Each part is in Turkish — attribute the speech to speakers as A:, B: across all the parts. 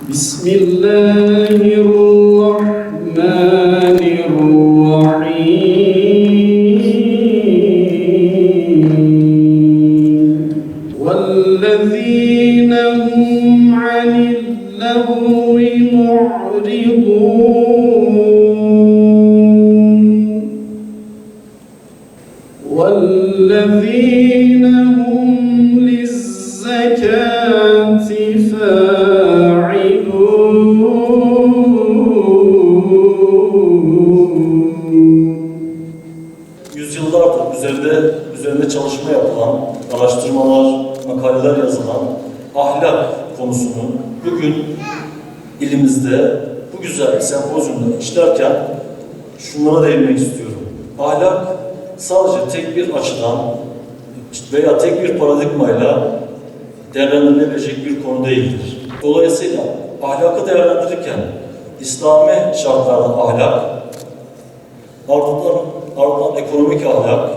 A: Bismillahirrahmanirrahim. وَالَّذِينَ هُمْ عَنِ اللَّغْوِ مُعْرِضُونَ وَالَّذِينَ هُمْ لِلزَّكَاةِ
B: Yüzyıllardır üzerinde çalışma yapılan, araştırmalar, makaleler yazılan ahlak konusunu bugün ilimizde bu güzel sempozyumda işlerken şunlara değinmek istiyorum. Ahlak sadece tek bir açıdan veya tek bir paradigmayla değerlendirilebilecek bir konu değildir. Dolayısıyla ahlakı değerlendirirken İslami şartlarda ahlak, ardından ekonomik ahlak,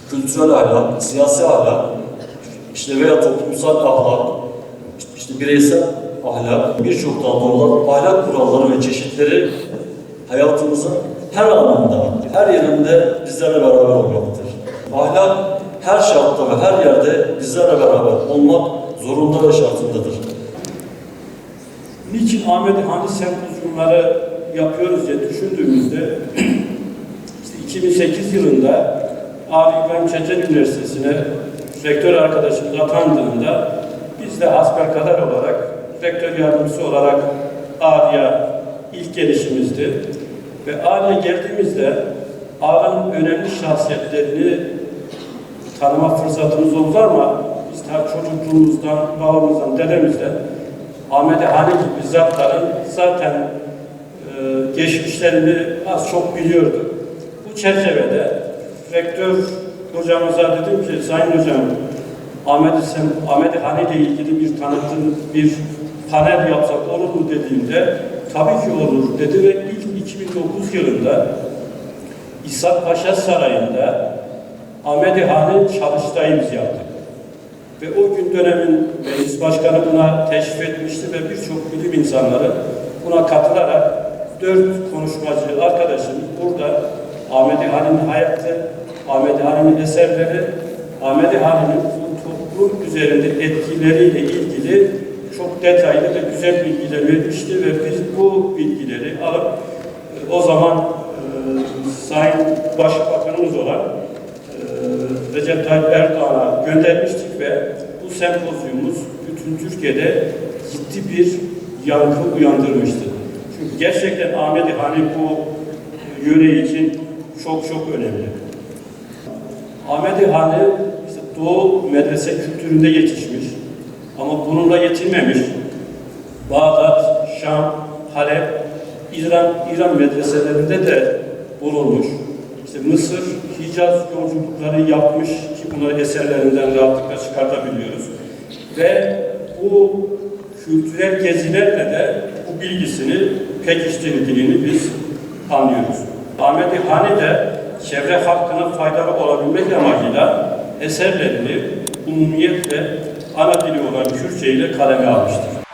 B: kültürel ahlak, siyasi ahlak, veya toplumsal ahlak, bireysel ahlak, birçok daha doğrular, ahlak kuralları ve çeşitleri hayatımızın her anında, her yerinde bizlerle beraber olmaktadır. Ahlak her şartta ve her yerde bizlerle beraber olmak zorunda ve şartındadır.
C: Niçin Ahmet Hani sempozyumları yapıyoruz diye düşündüğümüzde 2008 yılında Ali İbrahim Çetin Üniversitesi'ne rektör arkadaşımız atandığında biz de hasbelkader olarak rektör yardımcısı olarak Ali'ye ilk gelişimizdi. Ve Ali'ye geldiğimizde Ali'nin önemli şahsiyetlerini tanıma fırsatımız oldu ama biz tabii çocukluğumuzdan, babamızdan, dedemizden Ahmet Hani gibi zatların zaten geçmişlerini az çok biliyorduk. Bu çerçevede rektör hocamıza dedim ki, Sayın Hocam, Ahmet Hani ile ilgili bir tanıtım, bir panel yapsak olur mu dediğimde, tabii ki olur dedi ve ilk 2009 yılında İshak Paşa Sarayı'nda Ahmet Hani çalıştayımız yaptık. Ve o gün dönemin meclis başkanı buna teşvik etmişti ve birçok bilim insanları buna katılarak 4 konuşmacı arkadaşımız burada Ahmet Hani'nin hayatı, Ahmet Hani'nin eserleri, Ahmet Hani'nin toplum üzerinde etkileriyle ilgili çok detaylı ve güzel bilgiler vermişti ve biz bu bilgileri alıp o zaman Sayın Başbakanımız olan Recep Tayyip Erdoğan'a göndermiştik ve bu sempozyumumuz bütün Türkiye'de ciddi bir yankı uyandırmıştı. Çünkü gerçekten Ahmet Hani bu yöre için çok önemli. Ahmet Hani Doğu medrese kültüründe yetişmiş ama bununla yetinmemiş. Bağdat, Şam, Halep, İran medreselerinde de bulunmuş. Mısır, Hicaz yolculukları yapmış ki bunları eserlerinden rahatlıkla çıkartabiliyoruz. Ve bu kültürel gezilerle de bu bilgisini pekiştirdiğini biz anlıyoruz. Ahmet Hani de çevre halkına faydalı olabilmek amacıyla eserlerini umumiyetle ana dili olan Kürtçe ile kaleme almıştır.